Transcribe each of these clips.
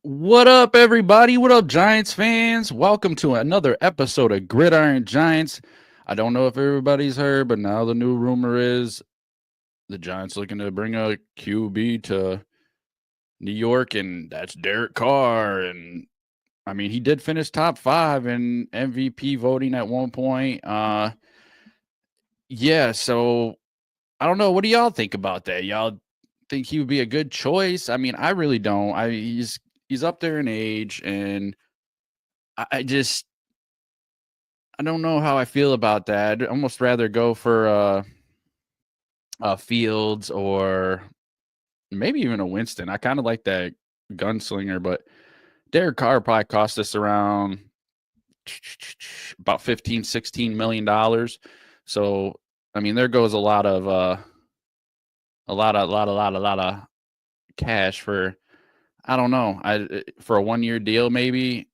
What up, everybody? What up, Giants fans? Welcome to another episode of Gridiron Giants. I don't know if everybody's heard, but now the new rumor is the Giants looking to bring a QB to New York, and that's Derek Carr. And I mean, he did finish top 5 in MVP voting at one point. Yeah, so I don't know. What do y'all think about that? Y'all think he would be a good choice? I mean, I really don't. He's up there in age, and I just I don't know how I feel about that. I'd almost rather go for Fields or maybe even a Winston. I kind of like that gunslinger, but Derek Carr probably cost us around about 15, $16 million. So I mean, there goes a lot of cash for I don't know. For a 1 year deal maybe,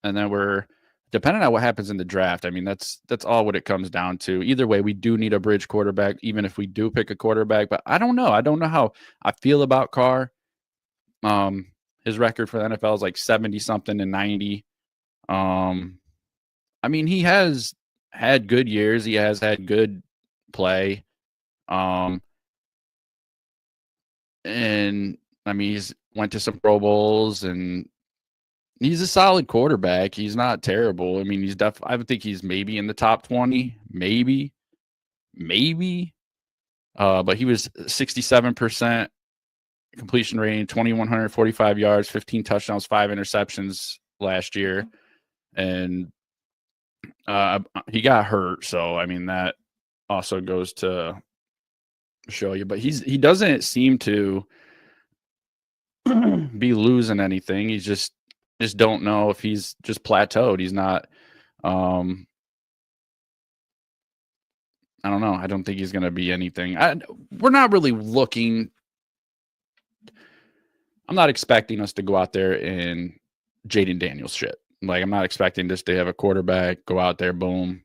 and then we're depending on what happens in the draft. I mean, that's all what it comes down to. Either way, we do need a bridge quarterback, even if we do pick a quarterback. But I don't know. I don't know how I feel about Carr. His record for the NFL is like 70 something and 90. I mean, he has had good years. He has had good play. And I mean, he's went to some Pro Bowls and he's a solid quarterback. He's not terrible. I mean, I would think he's maybe in the top 20, maybe. But he was 67% completion rating, 2,145 yards, 15 touchdowns, 5 interceptions last year. And he got hurt. So, I mean, that also goes to show you. But he doesn't seem to be losing anything. He's just don't know if he's just plateaued. He's not I don't know. I don't think he's going to be anything. We're not really looking. I'm not expecting us to go out there and Jaden Daniels shit. Like, I'm not expecting this to have a quarterback, go out there, boom.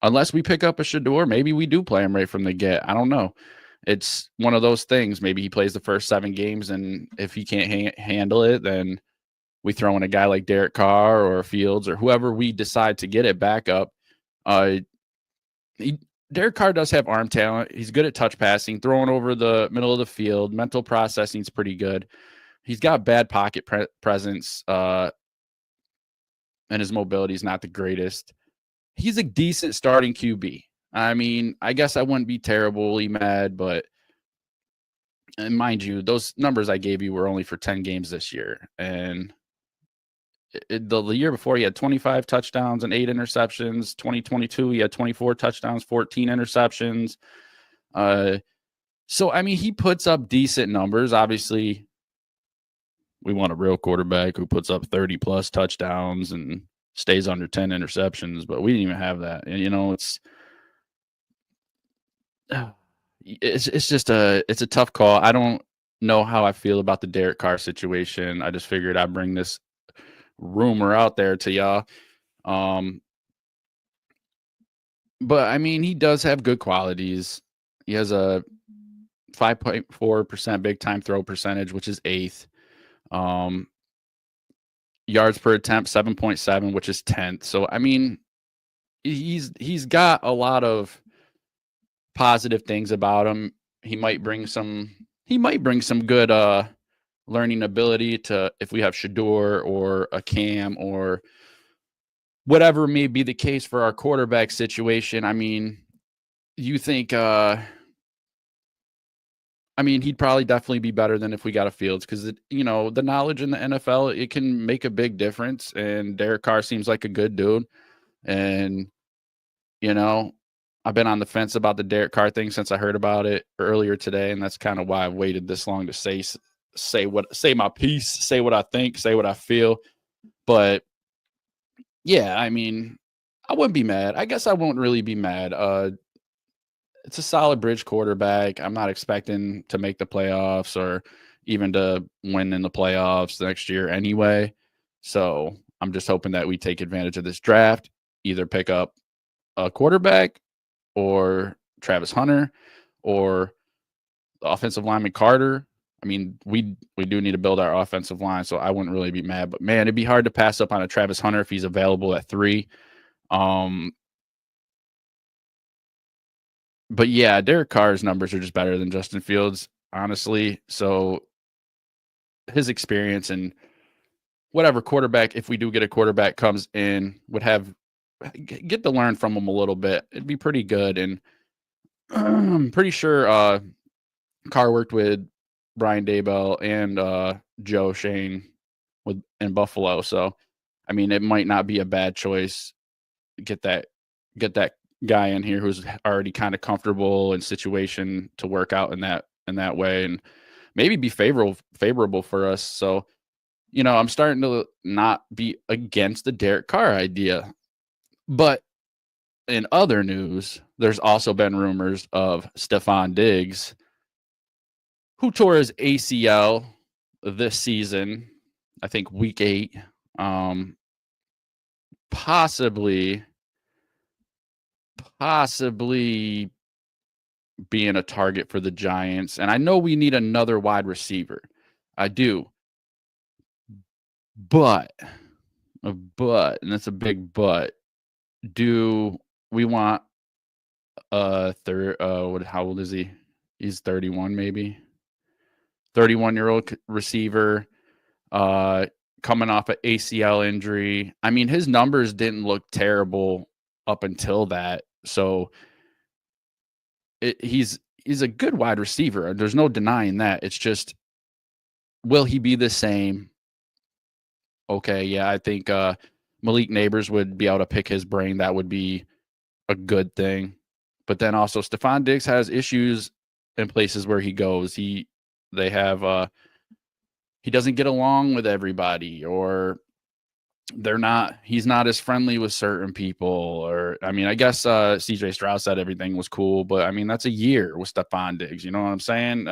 Unless we pick up a Shador, maybe we do play him right from the get. I don't know. It's one of those things. Maybe he plays the first 7 games, and if he can't handle it, then we throw in a guy like Derek Carr or Fields or whoever we decide to get it back up. Derek Carr does have arm talent. He's good at touch passing, throwing over the middle of the field. Mental processing is pretty good. He's got bad pocket presence, and his mobility is not the greatest. He's a decent starting QB. I mean, I guess I wouldn't be terribly mad, but and mind you, those numbers I gave you were only for 10 games this year. And the year before, he had 25 touchdowns and 8 interceptions. 2022, he had 24 touchdowns, 14 interceptions. So, I mean, he puts up decent numbers. Obviously, we want a real quarterback who puts up 30-plus touchdowns and stays under 10 interceptions, but we didn't even have that. And, you know, it's just it's a tough call. I don't know how I feel about the Derek Carr situation. I just figured I'd bring this rumor out there to y'all. But I mean, he does have good qualities. He has a 5.4% big time throw percentage, which is 8th. Yards per attempt 7.7, which is 10th. So I mean, he's got a lot of positive things about him. He might bring some good learning ability to if we have Shador or a Cam or whatever may be the case for our quarterback situation. I mean, you think I mean, he'd probably definitely be better than if we got a Fields because, you know, the knowledge in the NFL, it can make a big difference. And Derek Carr seems like a good dude. And, you know, I've been on the fence about the Derek Carr thing since I heard about it earlier today. And that's kind of why I've waited this long to say my piece, say what I think, say what I feel. But, yeah, I mean, I wouldn't be mad. I guess I won't really be mad. It's a solid bridge quarterback. I'm not expecting to make the playoffs or even to win in the playoffs next year anyway. So I'm just hoping that we take advantage of this draft, either pick up a quarterback or Travis Hunter or the offensive lineman Carter. I mean, we do need to build our offensive line, so I wouldn't really be mad. But man, it'd be hard to pass up on a Travis Hunter if he's available at 3. But yeah, Derek Carr's numbers are just better than Justin Fields, honestly. So his experience and whatever quarterback, if we do get a quarterback comes in, would get to learn from him a little bit. It'd be pretty good. And I'm pretty sure Carr worked with Brian Daboll and Joe Shane in Buffalo. So I mean, it might not be a bad choice. Get that guy in here who's already kind of comfortable in situation to work out in that way, and maybe be favorable for us. So, I'm starting to not be against the Derek Carr idea. But in other news, there's also been rumors of Stephon Diggs, who tore his ACL this season, I think week 8, possibly being a target for the Giants. And I know we need another wide receiver. I do. But, and that's a big but, do we want how old is he? He's 31 maybe. 31-year-old receiver, coming off an ACL injury. I mean, his numbers didn't look terrible up until that. So he's a good wide receiver. There's no denying that. It's just, will he be the same? Okay, yeah, I think Malik Neighbors would be able to pick his brain. That would be a good thing. But then also Stephon Diggs has issues in places where he goes. He doesn't get along with everybody, or he's not as friendly with certain people. Or, I mean, I guess CJ Stroud said everything was cool, but I mean, that's a year with Stephon Diggs. You know what I'm saying?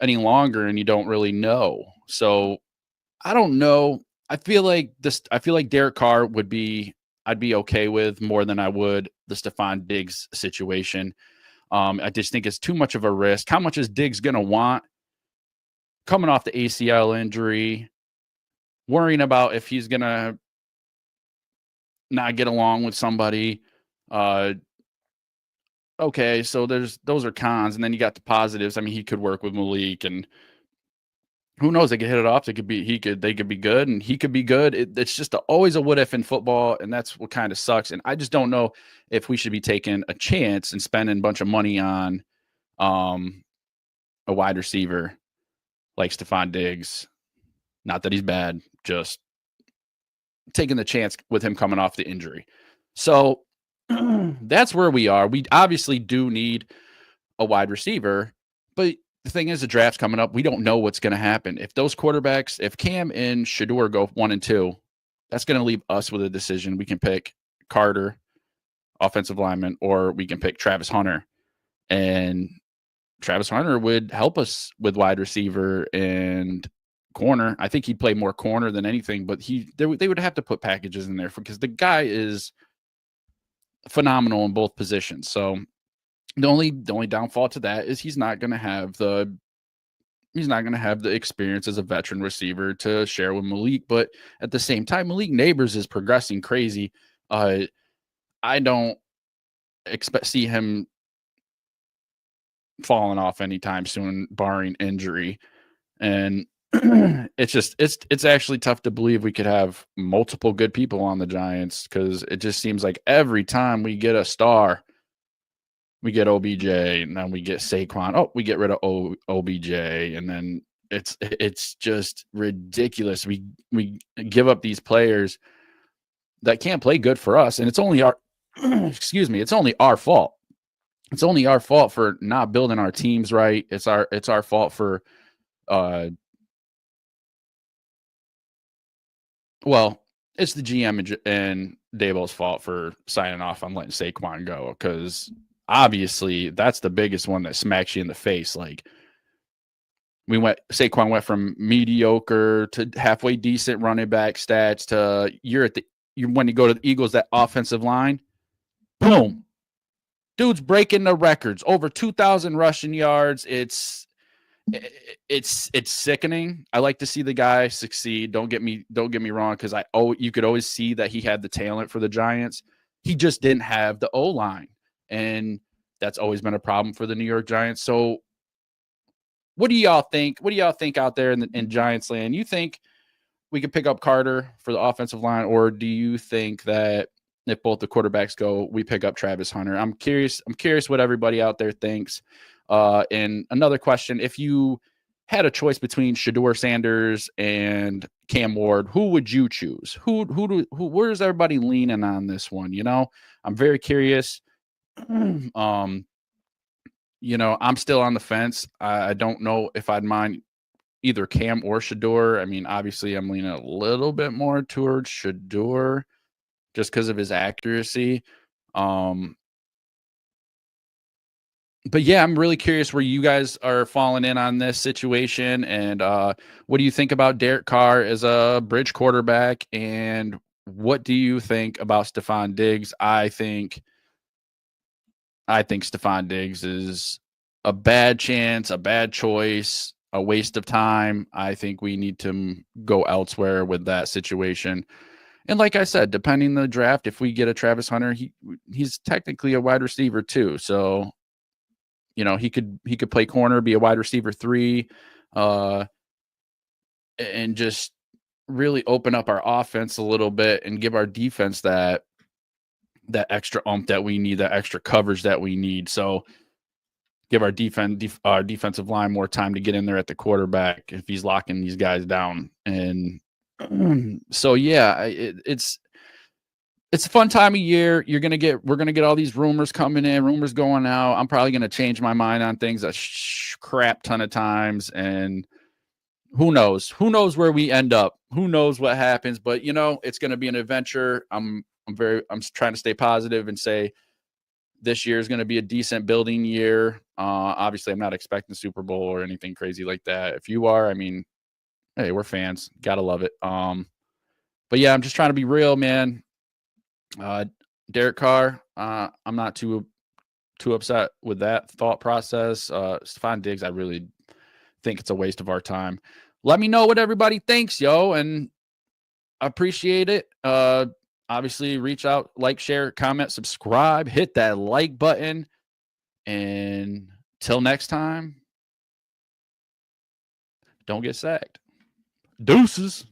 Any longer, and you don't really know. So I don't know. I feel like Derek Carr I'd be okay with more than I would the Stephon Diggs situation. I just think it's too much of a risk. How much is Diggs going to want coming off the ACL injury, worrying about if he's going to not get along with somebody? Okay, so those are cons, and then you got the positives. I mean, he could work with Malik, and who knows? They could hit it off. They could be good, and he could be good. It's just always a what if in football, and that's what kind of sucks. And I just don't know if we should be taking a chance and spending a bunch of money on a wide receiver like Stephon Diggs. Not that he's bad, just taking the chance with him coming off the injury. So that's where we are. We obviously do need a wide receiver, but the thing is, the draft's coming up. We don't know what's going to happen. If those quarterbacks, if Cam and Shedeur go 1 and 2, that's going to leave us with a decision. We can pick Carter, offensive lineman, or we can pick Travis Hunter. And Travis Hunter would help us with wide receiver and corner. I think he'd play more corner than anything, but they would have to put packages in there because the guy is phenomenal in both positions. So the only downfall to that is he's not going to have the experience as a veteran receiver to share with Malik. But at the same time, Malik Neighbors is progressing crazy. I don't see him falling off anytime soon, barring injury. And it's actually tough to believe we could have multiple good people on the Giants, because it just seems like every time we get a star, we get OBJ, and then we get Saquon. Oh, we get rid of OBJ, and then it's just ridiculous. We give up these players that can't play good for us, and it's only our it's only our fault. It's only our fault for not building our teams right. It's our fault for it's the GM and Daboll's fault for signing off on letting Saquon go, because obviously that's the biggest one that smacks you in the face. Like, Saquon went from mediocre to halfway decent running back stats to when you go to the Eagles, that offensive line, boom, dude's breaking the records, over 2,000 rushing yards. It's it's sickening. I like to see the guy succeed. Don't get me wrong, because you could always see that he had the talent for the Giants. He just didn't have the O line, and that's always been a problem for the New York Giants. So, what do y'all think? What do y'all think out there in Giants land? You think we could pick up Carter for the offensive line, or do you think that if both the quarterbacks go, we pick up Travis Hunter? I'm curious what everybody out there thinks. And another question: if you had a choice between Shedeur Sanders and Cam Ward, who would you choose? Where's everybody leaning on this one? I'm very curious. I'm still on the fence. I don't know if I'd mind either Cam or Shedeur. I mean, obviously, I'm leaning a little bit more towards Shedeur just because of his accuracy. But yeah, I'm really curious where you guys are falling in on this situation, and what do you think about Derek Carr as a bridge quarterback, and what do you think about Stephon Diggs? I think Stephon Diggs is a bad chance, a bad choice, a waste of time. I think we need to go elsewhere with that situation. And like I said, depending on the draft, if we get a Travis Hunter, he's technically a wide receiver too. So, he could play corner, be a wide receiver 3, and just really open up our offense a little bit and give our defense that extra oomph that we need, that extra coverage that we need. So give our defensive line more time to get in there at the quarterback if he's locking these guys down. And so, yeah, it's a fun time of year. We're going to get all these rumors coming in, rumors going out. I'm probably going to change my mind on things a crap ton of times. And who knows where we end up, who knows what happens, but it's going to be an adventure. I'm trying to stay positive and say this year is going to be a decent building year. Obviously I'm not expecting Super Bowl or anything crazy like that. If you are, I mean, hey, we're fans, gotta love it. But yeah, I'm just trying to be real, man. Derek Carr, I'm not too upset with that thought process. Stephon Diggs, I really think it's a waste of our time. Let me know what everybody thinks, yo, and I appreciate it. Obviously, reach out, like, share, comment, subscribe, hit that like button, and till next time, don't get sacked. Deuces.